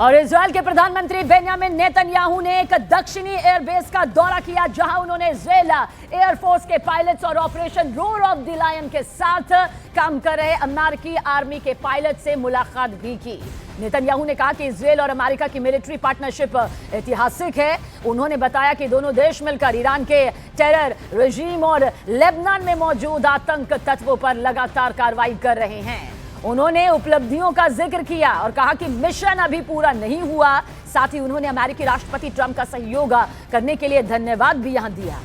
और इजराइल के प्रधानमंत्री बेंजामिन नेतन्याहू ने एक दक्षिणी एयरबेस का दौरा किया, जहां उन्होंने इजराइल एयरफोर्स के पायलट्स और operation roar of the lion के साथ काम कर रहे अमेरिकी आर्मी के पायलट से मुलाकात भी की। नेतन्याहू ने कहा कि इजराइल और अमेरिका की मिलिट्री पार्टनरशिप ऐतिहासिक है। उन्होंने बताया कि दोनों देश मिलकर ईरान के टेरर रेजिम और लेबनान में मौजूद आतंक तत्वों पर लगातार कार्रवाई कर रहे हैं। उन्होंने उपलब्धियों का जिक्र किया और कहा कि मिशन अभी पूरा नहीं हुआ। साथ ही उन्होंने अमेरिकी राष्ट्रपति ट्रंप का सहयोग करने के लिए धन्यवाद भी यहां दिया।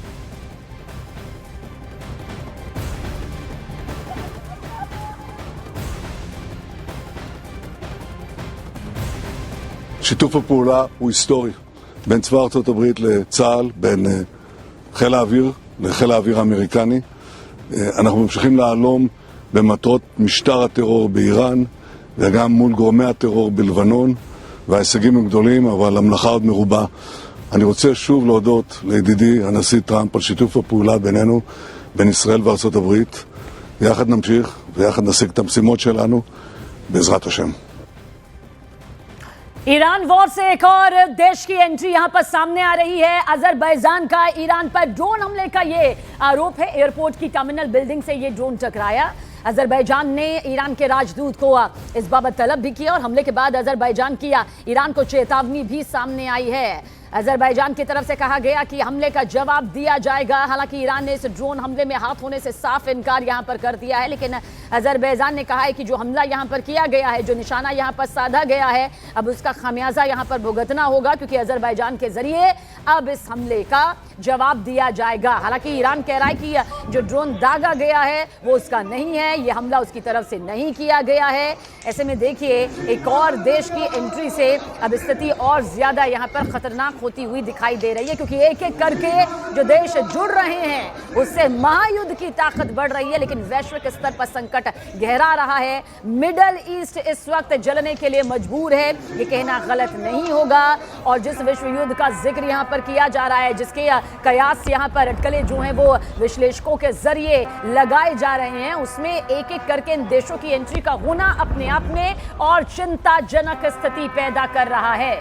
שיתוף הפעולה הוא היסטורי בין צבא ארצות הברית לצה"ל, בין חיל האוויר לחיל האוויר האמריקני. אנחנו ממשיכים להלום במטרות משטר הטרור באיראן וגם מול גורמי הטרור בלבנון, וההישגים הם גדולים אבל המלאכה עוד מרובה. אני רוצה שוב להודות לידידי הנשיא טראמפ על שיתוף הפעולה בינינו, בין ישראל וארצות הברית. יחד נמשיך ויחד נשיג את המשימות שלנו בעזרת השם. ईरान वॉर से एक और देश की एंट्री यहां पर सामने आ रही है। अजरबैजान का ईरान पर ड्रोन हमले का ये आरोप है। एयरपोर्ट की टर्मिनल बिल्डिंग से ये ड्रोन टकराया। अजरबैजान ने ईरान के राजदूत को इस बाबत तलब भी किया और हमले के बाद अजरबैजान की ईरान को चेतावनी भी सामने आई है। अजरबैजान की तरफ से कहा गया कि हमले का जवाब दिया जाएगा। हालांकि ईरान ने इस ड्रोन हमले में हाथ होने से साफ इनकार यहां पर कर दिया है, लेकिन अजरबैजान ने कहा है कि जो हमला यहां पर किया गया है, जो निशाना यहां पर साधा गया है, अब उसका खामियाजा यहां पर भुगतना होगा, क्योंकि अजरबैजान के जरिए अब इस हमले का जवाब दिया जाएगा। हालांकि ईरान कह रहा है कि जो ड्रोन दागा गया है वो उसका नहीं है, ये हमला उसकी तरफ से नहीं किया गया है। ऐसे में देखिए, एक और देश की एंट्री से अब स्थिति और ज्यादा यहां पर खतरनाक होती हुई दिखाई दे रही है, क्योंकि एक एक करके जो देश जुड़ रहे हैं उससे महायुद्ध की ताकत बढ़ रही है। लेकिन वैश्विक स्तर पर संकट गहरा रहा है। मिडल ईस्ट इस वक्त जलने के लिए मजबूर है, ये कहना गलत नहीं होगा। और जिस विश्व युद्ध का जिक्र यहां पर किया जा रहा है, जिसके कयास यहां पर अटकलें जो हैं वो विश्लेषकों के जरिए लगाए जा रहे हैं, उसमें एक एक करके इन देशों की एंट्री का होना अपने आप में और चिंताजनक स्थिति पैदा कर रहा है।